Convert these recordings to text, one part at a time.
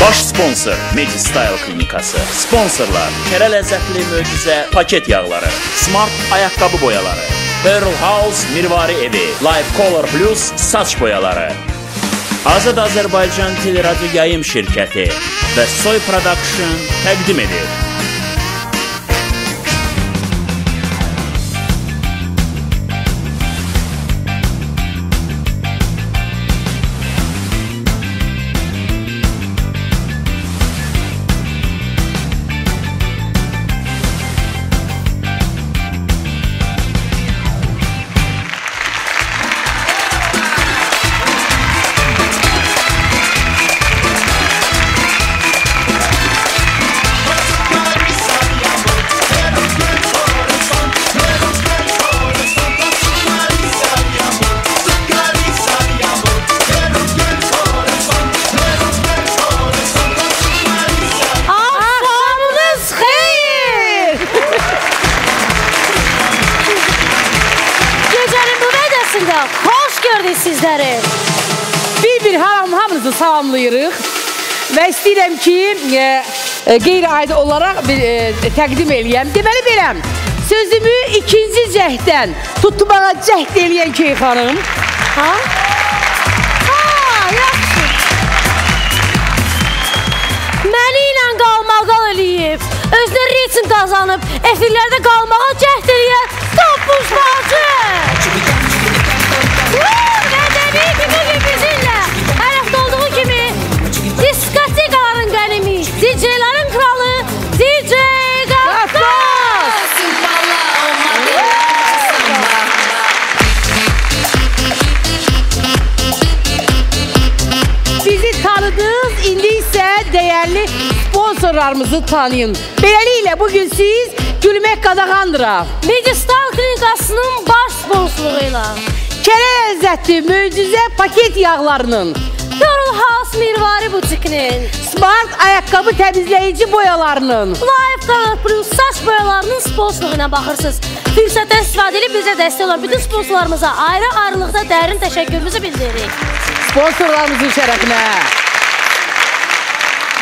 Baş sponsor Medistyle klinikası. Sponsorlar Kərə ləzzətli möcüzə paket yağları, Smart ayaqqabı boyaları, Pearl House mirvari evi, Life Color Plus saç boyaları, Azad Azərbaycan Teleradyo Yayım şirkəti və Soy Production təqdim edir. Hamınızı salamlayırıq və istəyirəm ki, qeyri-adi olaraq təqdim eləyəm. Deməli beləm, sözümü ikinci cəhdən tutmağa cəhd eləyən Keyf xanım. Yaxşı. Məni ilə qalmağa eləyib, özünə reyting qazanıb, efirlərdə qalmağa cəhd eləyən Topuz Bacı. Və təbii ki, bugün bizimlə hər həftə olduğu kimi diskotekaların qənimi, DJ-lərin kralı DJ Qafqaz. Bizi tanıdınız, indi isə dəyərli sponsorlarımızı tanıyın. Beləliklə, bugün siz Gülmək Qadağandıra Medistyle klinikasının baş sponsorluğuyla Kərə ləzzətli möcüzə paket yağlarının, Pearl House mirvari butikinin, Smart ayaqqabı təmizləyici boyalarının, Life Color Plus saç boyalarının sponsorluğuna baxırsınız. Fürsətdən istifadə edib bizə dəstək olan bütün sponsorlarımıza ayrı-ayrılıqda dərin təşəkkürümüzü bildiririk. Sponsorlarımızın şərəfinə.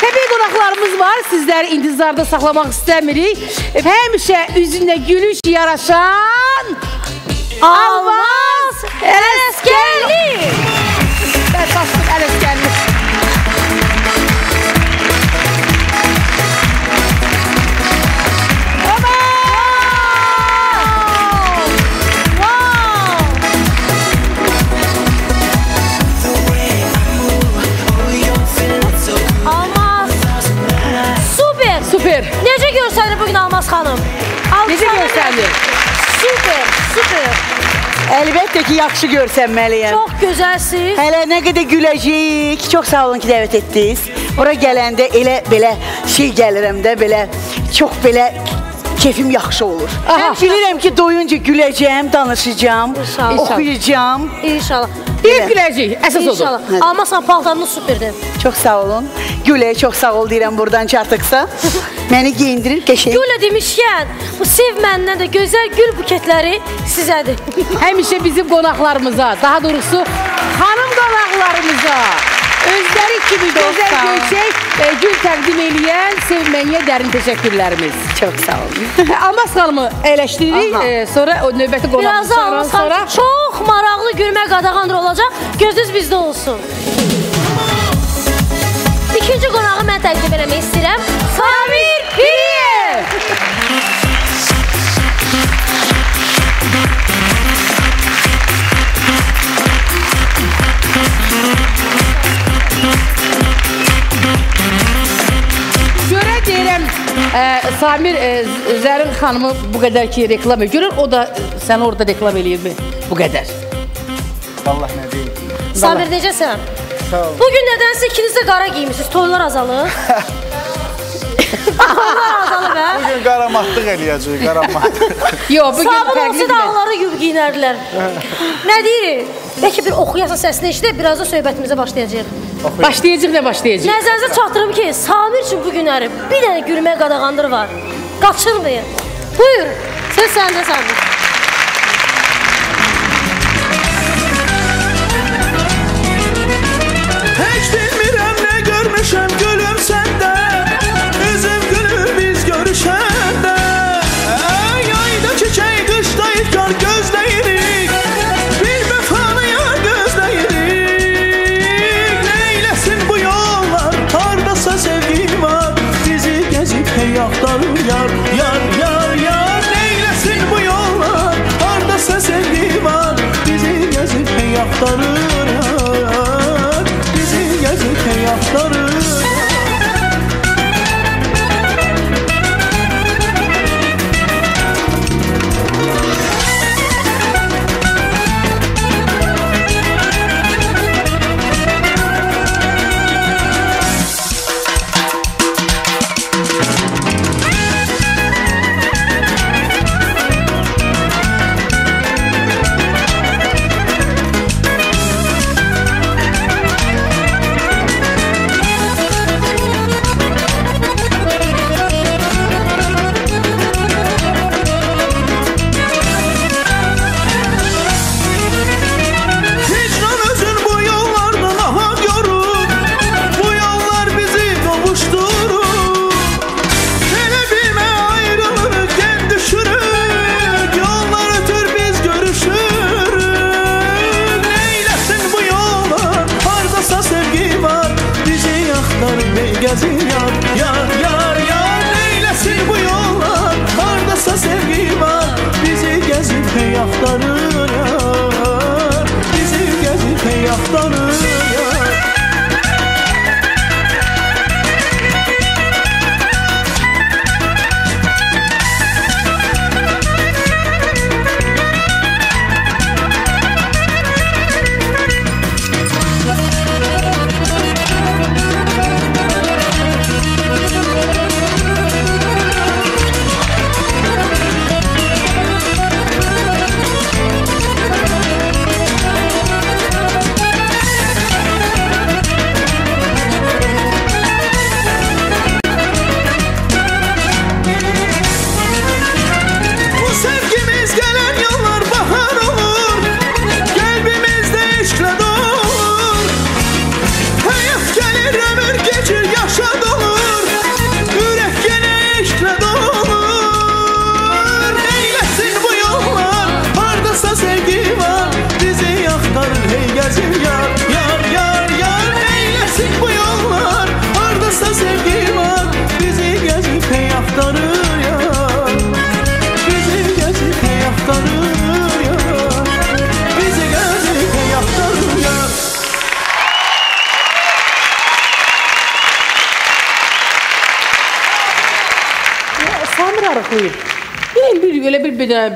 Təbii qonaqlarımız var, sizləri intizarda saxlamaq istəmirik. Həmişə üzündə gülüş yaraşan Almaz Ələskərli. Bədbaşlıq Ələskərli. Süper. Necə görsənir bugün Almaz xanım? Necə görsənir? Süper. Əlbəttə ki, yaxşı görsənməliyəm. Çox gözəlsiniz. Hələ nə qədər güləcəyik. Çox sağ olun ki, dəvət etdiniz. Bura gələndə elə belə şey gəlirəm də, belə çox belə keyfim yaxşı olur. Bilirəm ki, doyunca güləcəm, danışacağım, oxuyacağım. İnşallah. Bir güləcək, əsas odur. Almaz xanım, paltarınız süperdir. Çox sağ olun. Gülə, çox sağ ol deyirəm buradan çartıqsa. Məni geyindirir, qəşəng. Gülə demişkən, bu sev məndən də gözəl gül buketləri sizədir. Həmişə bizim qonaqlarımıza, daha doğrusu xanım qonaqlarımıza özləri kimi gözəl göyçək gül təqdim eləyən sevməyə dərin təşəkkürlərimiz. Çox sağ olun. Almaz xanımı əyləşdiririk, sonra o növbəti qonağımız Birazdan Almaz xanım çox maraqlı Gülmək Qadağandıra olacaq, gözünüz bizdə olsun. İkinci qonağı mən təqdim eləmək istəyirəm. Samir Piriyev! Görə deyirəm, Samir Zərin xanımı bu qədər ki reklam edir. Görür, o da səni orada reklam eləyir mi? Bu qədər. Vallahi nə deyim. Samir, necəsən? Sağ olun. Bugün nədənsə ikiniz də qara giymişsiniz, toylar azalır. Toylar azalır bə? Bugün qaramatlıq eləyəcək, qaramatlıq. Yox, bugün Sabun olsa təqdim dağları yub giyinərdilər. Nə deyirik? Bəlkə bir oxuyasın səsini eşidək, biraz da söhbətimizə başlayacaq. Başlayacaq, nə başlayacaq? Nəzərinizə çatdırım ki, Samir üçün bu günləri bir dənə Gülmək Qadağandır var. Qaçırmayın. Buyur, söz səndə Samir. Heç bilmirəm nə görmüşəm gülüm gəzir yar, yar, yar, yar. Neyləsin bu yollar, hardasa sevgi var. Bizi gəzir hey axtarır yar, bizi gəzir hey axtarır yar.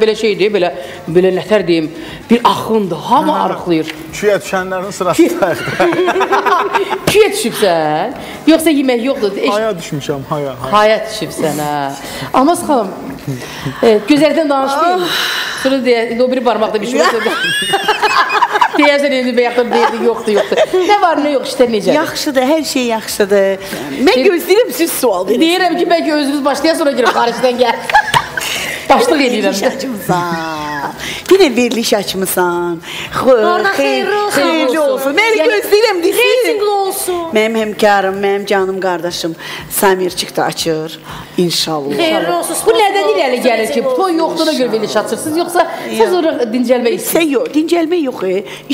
Belə şeydir, belə nətər deyim, bir axındır, hamı arıqlayır. Küyə düşənlərin sırasında. Küyə düşübsən, yoxsa yemək yoxdur? Haya düşmüşəm, haya. Haya düşübsən, hə. Almaz xalım, gözəldən danışmayın. Sonra deyək, o biri barmaqda bir şey yoxdur. Deyəsən, indi bəyəxdir, deyildi, yoxdur. Nə var, nə yox, işlər necədir? Yaxşıdır, hər şey yaxşıdır. Mən gözləyirəm, siz sual verin. Deyirəm ki, bəlkə özünüz başlayaq, sonra girib xaricdən gəl. Başlıq edirəm də. Bir də veriliş açmısan. Orada xeyirli olsun. Mən gözləyirəm, desin. Reytingli olsun. Mənim həmkarım, mənim canım qardaşım Samirçik də açır. İnşallah. Xeyirli olsun. Bu nədən irəli gəlir ki, toy yoxduğuna görə veriliş açırsınız, yoxsa siz orada dincəlmək istəyirsiniz? Yox, dincəlmək yox,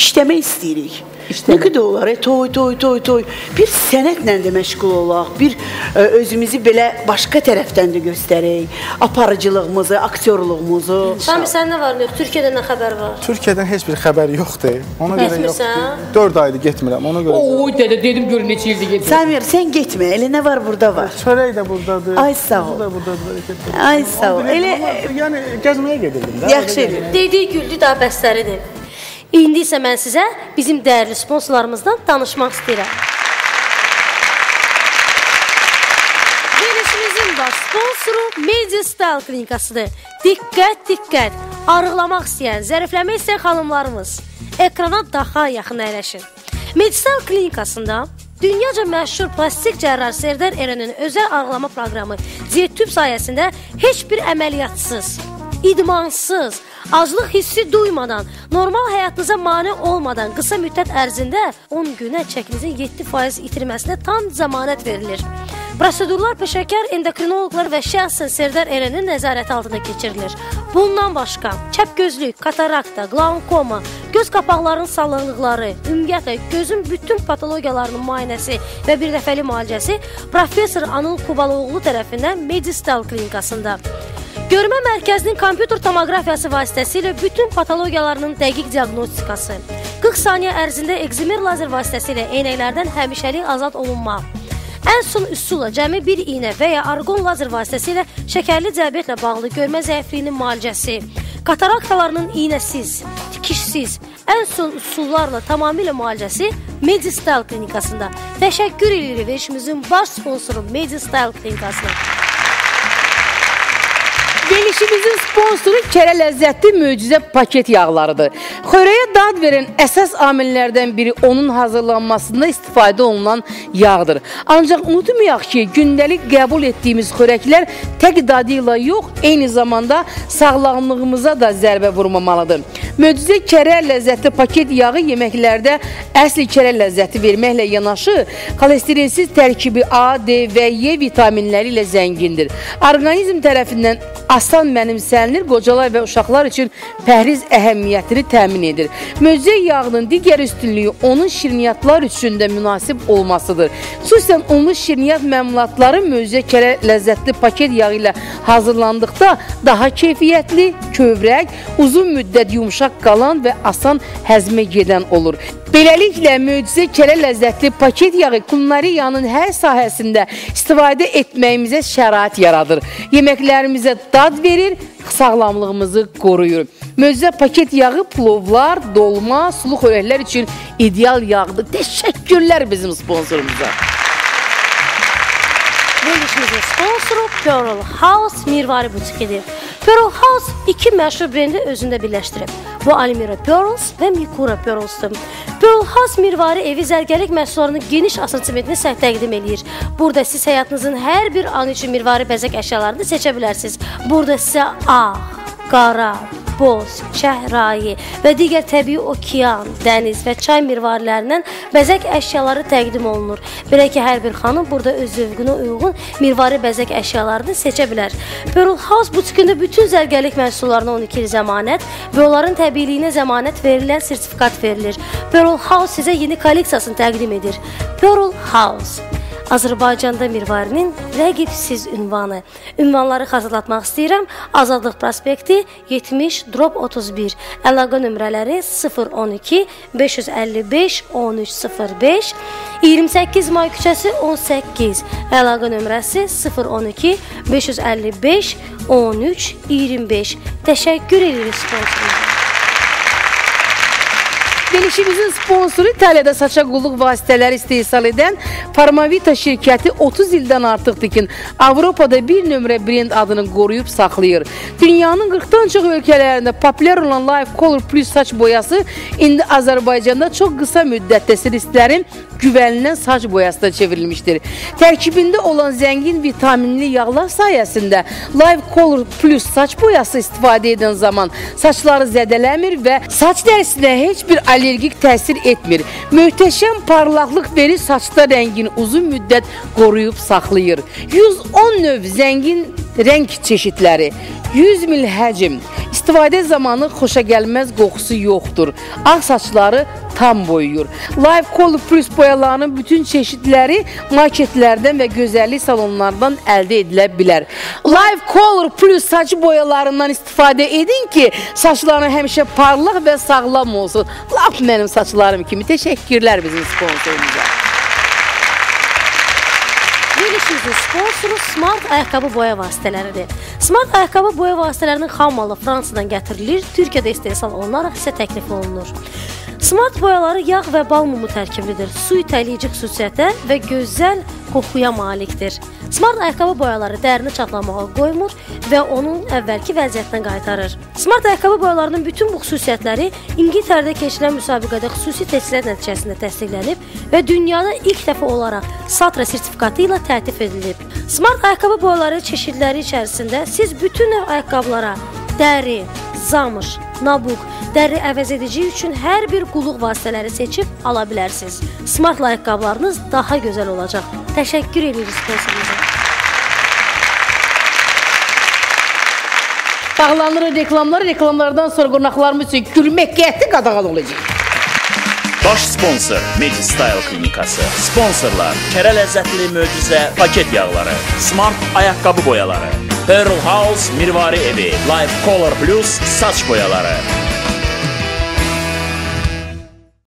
işləmək istəyirik. Nə qədər olar, toy. Bir sənətlə də məşğul olaq, bir özümüzü belə başqa tərəfdən də göstərək, aparıcılığımızı, aktyorluğumuzu. Sami, sən nə var, Türkiyədən nə xəbər var? Türkiyədən heç bir xəbər yoxdur, ona görə yoxdur. 4 aydır getmirəm, ona görə. Oy, dedim, görün neçə ildir getmirəm. Samir, sən getmə, elə nə var burada var? Çörək də buradadır. Ay, sağ ol. Ay, sağ ol. Yəni, gəzməyə gedirdim də. Yaxşı edir. Dediyi güldü, daha bəstəridir. İndi isə mən sizə bizim dəyərli sponsorlarımızdan danışmaq istəyirəm. Verilişimizin baş sponsoru Media Style klinikasıdır. Diqqət! Arıqlamaq istəyən, zərifləmək istəyən xanımlarımız ekrana daha yaxın əyləşin. Media Style klinikasında dünyaca məşhur plastik cərrah Serdar Erenin özəl arıqlama proqramı Diyetüb sayəsində heç bir əməliyyatsız, idmansız, aclıq hissi duymadan, normal həyatınıza mane olmadan qısa müddət ərzində 10 günə çəkinizin 7% itirməsinə tam zəmanət verilir. Prosedurlar peşəkar endokrinoloqlar və şəxsən Serdar Erenin nəzarəti altında keçirilir. Bundan başqa, kəpgözlük, katarakta, glaukoma, göz qapaqlarının sallaqlıqları, ümumiyyətlə gözün bütün patologiyalarının müayinəsi və bir dəfəli müalicəsi Profesor Anıl Kubaloğlu tərəfindən Medistal klinikasında. Görmə mərkəzinin kompüter tomoqrafiyası vasitəsilə bütün patologiyalarının dəqiq diaqnostikası, 40 saniyə ərzində ekzimer lazer vasitəsilə eynəklərdən həmişəlik azad olunma, ən son üsulla cəmi bir iynə və ya argon lazer vasitəsilə şəkərli diabetlə bağlı görmə zəifliyinin müalicəsi, kataraktalarının iynəsiz, tikişsiz, ən son üsullarla tamamilə müalicəsi Medistal klinikasında. Təşəkkür edirik verişimizin baş sponsoru Medistal klinikasına. Verilişimizin sponsoru kərə ləzzətli möcüzə paket yağlarıdır. Xörəyə dad verən əsas amillərdən biri onun hazırlanmasında istifadə olunan yağdır. Ancaq unutmayaq ki, gündəlik qəbul etdiyimiz xörəklər tək dadı ilə yox, eyni zamanda sağlamlığımıza da zərbə vurmamalıdır. Möcüzə kərə ləzzətli paket yağı yeməklərdə əsl kərə ləzzəti verməklə yanaşı, xolesterinsiz tərkibi A, D və E vitaminləri ilə zəngindir. Orqanizm tərəfindən asan tarafından mənimsənilir, qocalar və uşaqlar üçün pəhriz əhəmiyyətini təmin edir. Möcüzə yağının digər üstünlüyü onun şirniyyatlar üçün də münasib olmasıdır. Xüsusən unlu şirniyyat məmulatları möcüzə kərə ləzzətli paket yağı ilə hazırlandıqda daha keyfiyyətli, kövrək, uzun müddət yumuşaq qalan və asan həzmə gedən olur. Beləliklə, möcüzə kərə ləzzətli paket yağı kulinariyanın hər sahəsində istifadə etməyimizə şərait yaradır. Yeməklərimizə dad verir, sağlamlığımızı qoruyur. Möcüzə paket yağı plovlar, dolma, sulu xörəklər üçün ideal yağdır. Təşəkkürlər bizim sponsorumuza. Verilişimizin sponsoru Pearl House Mirvari butikidir. Pearl House iki məşhur brendi özündə birləşdirib. Bu Almira Pearls və Mikura Pearls'dır. Pearl House Mirvari evi zərgərlik məhsullarını geniş asortimentini səhv təqdim edir. Burada siz həyatınızın hər bir anı üçün mirvari bəzək əşyalarını seçə bilərsiniz. Burada sizə ağ, qara, boz, çəhrayi və digər təbii okean, dəniz və çay mirvarilərindən bəzək əşyaları təqdim olunur. Belə ki, hər bir xanım burada öz zövqünə uyğun mirvari bəzək əşyalarını seçə bilər. Pearl House butikində bütün zərgərlik məhsullarına 12 il zəmanət və onların təbiiliyinə zəmanət verilən sertifikat verilir. Pearl House sizə yeni kolleksiyasını təqdim edir. Pearl House Azərbaycanda mirvarinin rəqibsiz ünvanı. Ünvanları xatırlatmaq istəyirəm. Azadlıq prospekti 70/31. Əlaqə nömrələri 012 555 1305. 28 May küçəsi 18. Əlaqə nömrəsi 012 555 1325. Təşəkkür edirik sponsorumuza. Verilişimizin sponsoru İtaliyada saça qulluq vasitələri istehsal edən Farmavita şirkəti 30 ildən artıqdır ki, Avropada bir nömrə brend adını qoruyub saxlayır. Dünyanın 40-dan çox ölkələrində populyar olan Life Color Plus saç boyası indi Azərbaycanda çox qısa müddətdə stilistlərin güvənilən saç boyasına çevrilmişdir. Tərkibində olan zəngin vitaminli yağlar sayəsində Life Color Plus saç boyası istifadə edən zaman saçları zədələmir və saç dərisinə heç bir allergik təsir etmir. Möhtəşəm parlaqlıq verir, saçda rəngini uzun müddət qoruyub saxlayır. 110 növ zəngin rəng çeşidləri, 100 mil həcm, istifadə zamanı xoşagəlməz qoxusu yoxdur. Ağ saçları tam boyuyur. Life Color Plus boyalarının bütün çeşidləri marketlərdən və gözəllik salonlardan əldə edilə bilər. Life Color Plus saç boyalarından istifadə edin ki, saçlarını həmişə parlaq və sağlam olsun. Laf mənim saçlarım kimi. Təşəkkürlər bizim sponsorumuza. Verilişimizin sponsoru Smart ayaqqabı boya vasitələridir. Smart ayaqqabı boya vasitələrinin xam malı Fransadan gətirilir, Türkiyədə istehsal olunaraq isə təklif olunur. Smart boyaları yağ və bal mumu tərkiblidir. Su itələyici xüsusiyyətə və gözəl qoxuya malikdir. Smart ayaqqabı boyaları dərini çatlamağa qoymur və onun əvvəlki vəziyyətinə qaytarır. Smart ayaqqabı boyalarının bütün bu xüsusiyyətləri İngiltərədə keçirilən müsabiqədə xüsusi testlər nəticəsində təsdiqlənib və dünyada ilk dəfə olaraq Satra sertifikatı ilə təltif edilib. Smart ayaqqabı boyaları çeşidləri içərisində siz bütün növ ayaqqabılara dəri, zamış, nabuq, dəri əvəz edici üçün hər bir qulluq vasitələri seçib ala bilərsiniz. Smart ayaqqabılarınız daha gözəl olacaq. Təşəkkür edirik sponsorumuza. Bağlanır reklamlardan sonra qonaqlarımız üçün gülmək qəti qadağan olacaq. Baş sponsor Medi Style klinikası. Sponsorlar kərə ləzzətli möcüzə paket yağları, Smart ayaqqabı boyaları, Pearl House mirvari evi, Life Color Plus saç boyaları.